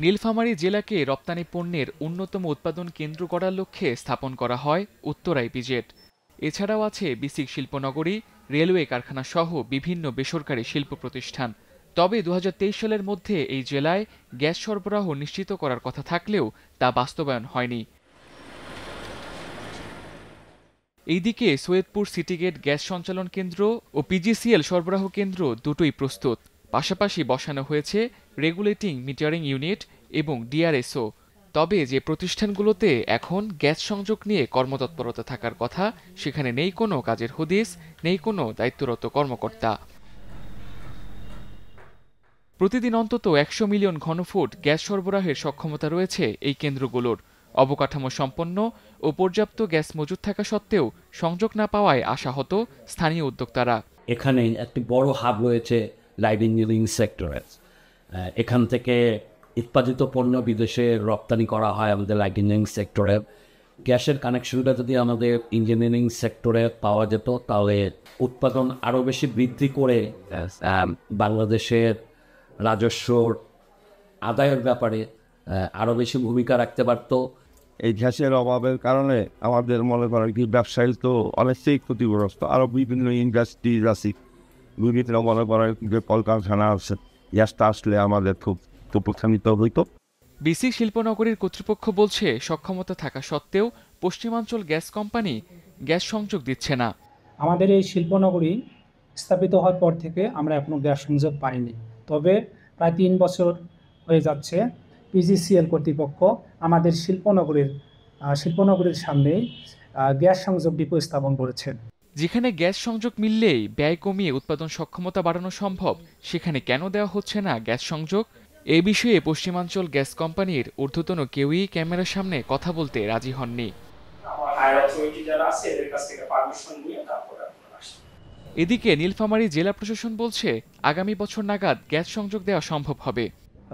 নীলফামারী জেলাকে রপ্তানি পণ্যের অন্যতম উৎপাদন কেন্দ্র করার লক্ষ্যে স্থাপন করা হয় উত্তরা ইপিজেড। এছাড়াও আছে বিসিক শিল্পনগরী, রেলওয়ে কারখানা সহ বিভিন্ন বেসরকারি শিল্প প্রতিষ্ঠান। তবে ২০২৩ সালের মধ্যে এই জেলায় গ্যাস সরবরাহ নিশ্চিত করার কথা থাকলেও তা বাস্তবায়ন হয়নি। এইদিকে সৈয়দপুর সিটিগেট গ্যাস সঞ্চালন কেন্দ্র ও পিজিসিএল সরবরাহ কেন্দ্র দুটোই প্রস্তুত। পাশাপাশি বসানো হয়েছে রেগুলেটিং মিটারিং ইউনিট এবং ডিআরএসও। তবে যে প্রতিষ্ঠানগুলোতে এখন গ্যাস সংযোগ নিয়ে কর্মতৎপরতা থাকার কথা, সেখানে নেই কোনো কাজের হদিস, নেই কোনো দায়িত্বরত কর্মকর্তা। প্রতিদিন অন্তত ১০০ মিলিয়ন ঘনফুট গ্যাস সরবরাহের সক্ষমতা রয়েছে এই কেন্দ্রগুলোর। অবকাঠামো সম্পন্ন ও পর্যাপ্ত গ্যাস মজুত থাকা সত্ত্বেও সংযোগ না পাওয়ায় আশাহত স্থানীয় উদ্যোক্তারা। এখানে একটি বড় হাব রয়েছে লাইট ইঞ্জিনিয়ারিং সেক্টরের। এখান থেকে উৎপাদিত পণ্য বিদেশে রপ্তানি করা হয় আমাদের লাইট ইঞ্জিনিয়ারিং সেক্টরে। গ্যাসের কানেকশনটা যদি আমাদের ইঞ্জিনিয়ারিং সেক্টরে পাওয়া যেত তাহলে উৎপাদন আরও বেশি বৃদ্ধি করে বাংলাদেশের রাজস্ব আদায়ের ব্যাপারে আরও বেশি ভূমিকা রাখতে পারত। এই গ্যাসের অভাবের কারণে আমাদের মনে করেন কি ব্যবসায়ী তো অনেকটাই ক্ষতিগ্রস্ত। আরও বিভিন্ন ইন্ডাস্ট্রিজ আছে, বিভিন্ন মনে করেন যে কলকারখানা আছে, গ্যাসটা আসলে আমাদের খুব উপকৃত হইত। বিসিক শিল্পনগরীর কর্তৃপক্ষ বলছে সক্ষমতা থাকা সত্ত্বেও পশ্চিমাঞ্চল গ্যাস কোম্পানি গ্যাস সংযোগ দিচ্ছে না। আমাদের এই শিল্পনগরী স্থাপিত হওয়ার পর থেকে আমরা এখনো গ্যাস সংযোগ পাইনি। তবে প্রায় ৩ বছর হয়ে যাচ্ছে পিজিসিএল কর্তৃপক্ষ আমাদের শিল্পনগরীর সামনেই গ্যাস সংযোগ ডিপো স্থাপন করেছেন। যেখানে গ্যাস সংযোগ মিললেই ব্যয় কমিয়ে উৎপাদন সক্ষমতা বাড়ানো সম্ভব, সেখানে কেন দেওয়া হচ্ছে না গ্যাস সংযোগ? এ বিষয়ে পশ্চিমাঞ্চল গ্যাস কোম্পানির ঊর্ধ্বতন কেউই ক্যামেরার সামনে কথা বলতে রাজি হননি। এদিকে নীলফামারী জেলা প্রশাসন বলছে আগামী বছর নাগাদ গ্যাস সংযোগ দেওয়া সম্ভব হবে।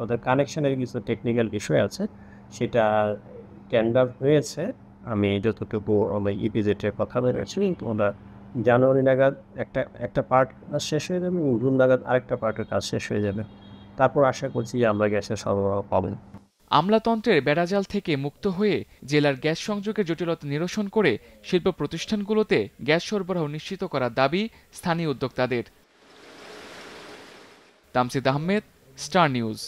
ওদের কানেকশনের কিছু টেকনিক্যাল বিষয় আছে, সেটা টেন্ডার হয়েছে। আমি যতটুকু ইপিজেডের কথা বলেছি, ওরা জানুয়ারি নাগাদ একটা পার্ট শেষ হয়ে যাবে, জুন নাগাদ আরেকটা পার্টের কাজ শেষ হয়ে যাবে। তারপর আশা করছি যে আমরা গ্যাসের সরবরাহ পাবেন। আমলাতন্ত্রের বেড়াজাল থেকে মুক্ত হয়ে জেলার গ্যাস সংযোগের জটিলতা নিরসন করে শিল্প প্রতিষ্ঠানগুলোতে গ্যাস সরবরাহ নিশ্চিত করার দাবি স্থানীয় উদ্যোক্তাদের। Tamsid Ahmed, star news.